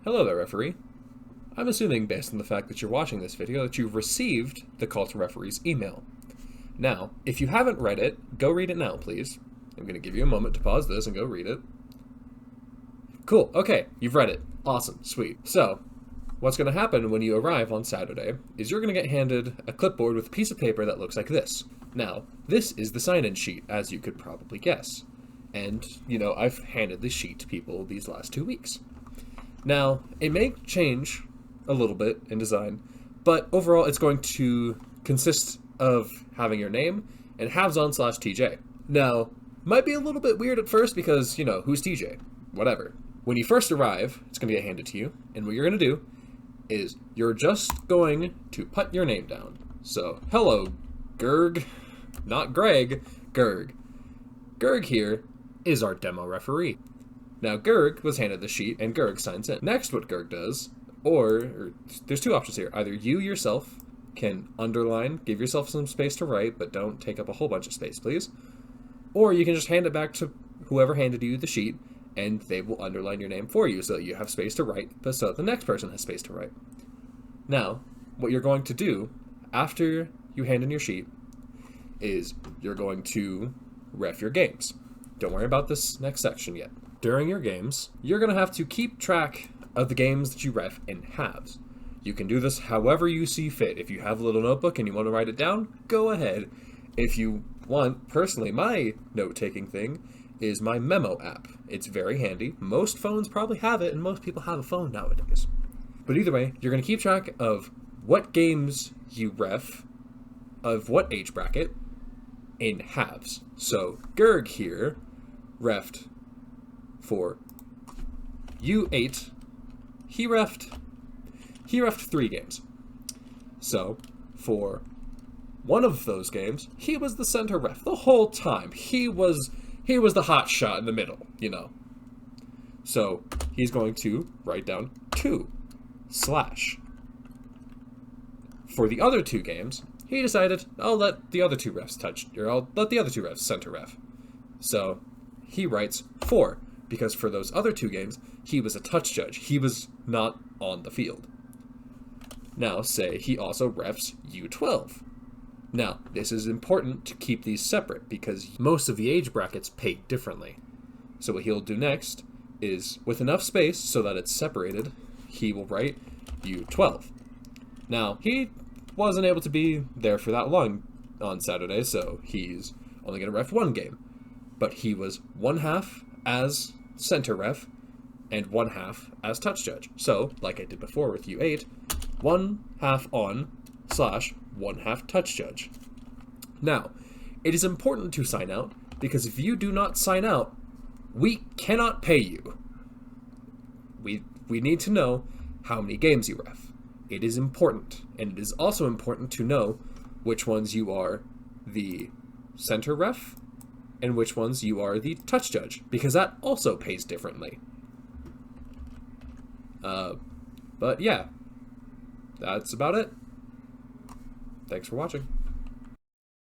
Hello there, referee. I'm assuming, based on the fact that you're watching this video, that you've received the Call to Referee's email. Now, if you haven't read it, go read it now, please. I'm going to give you a moment to pause this and go read it. Cool, okay, you've read it. Awesome, sweet. So, what's going to happen when you arrive on Saturday is you're going to get handed a clipboard with a piece of paper that looks like this. Now, this is the sign-in sheet, as you could probably guess. And, I've handed this sheet to people these last 2 weeks. Now, it may change a little bit in design, but overall it's going to consist of having your name and halves-on/TJ. Now, might be a little bit weird at first because, who's TJ? Whatever. When you first arrive, it's going to get handed to you, and what you're going to do is you're just going to put your name down. So, hello, Gerg. Not Greg, Gerg. Gerg here is our demo referee. Now, Gerg was handed the sheet, and Gerg signs in. Next, what Gerg does, or there's two options here. Either you yourself can underline, give yourself some space to write, but don't take up a whole bunch of space, please. Or you can just hand it back to whoever handed you the sheet, and they will underline your name for you so that you have space to write, but so that the next person has space to write. Now, what you're going to do after you hand in your sheet is you're going to ref your games. Don't worry about this next section yet. During your games, you're going to have to keep track of the games that you ref in halves. You can do this however you see fit. If you have a little notebook and you want to write it down, go ahead. If you want, personally, my note-taking thing is my Memo app. It's very handy. Most phones probably have it, and most people have a phone nowadays. But either way, you're going to keep track of what games you ref, of what age bracket, in halves. So, Gerg here refed for U8, he refed 3 games. So, for one of those games, he was the center ref the whole time. He was the hot shot in the middle, So, he's going to write down 2/. For the other 2 games, he decided, I'll let the other 2 refs I'll let the other 2 refs center ref. So, he writes 4. Because for those other 2 games, he was a touch judge. He was not on the field. Now, say he also refs U12. Now, this is important to keep these separate because most of the age brackets pay differently. So what he'll do next is, with enough space so that it's separated, he will write U12. Now, he wasn't able to be there for that long on Saturday, so he's only going to ref 1 game. But he was 1/2 as center ref and 1/2 as touch judge. So, like I did before with U8, 1/2 on/1/2 touch judge. Now, it is important to sign out because if you do not sign out, we cannot pay you. We need to know how many games you ref. It is important, and it is also important to know which ones you are the center ref and which ones you are the touch judge, because that also pays differently. But yeah, that's about it. Thanks for watching.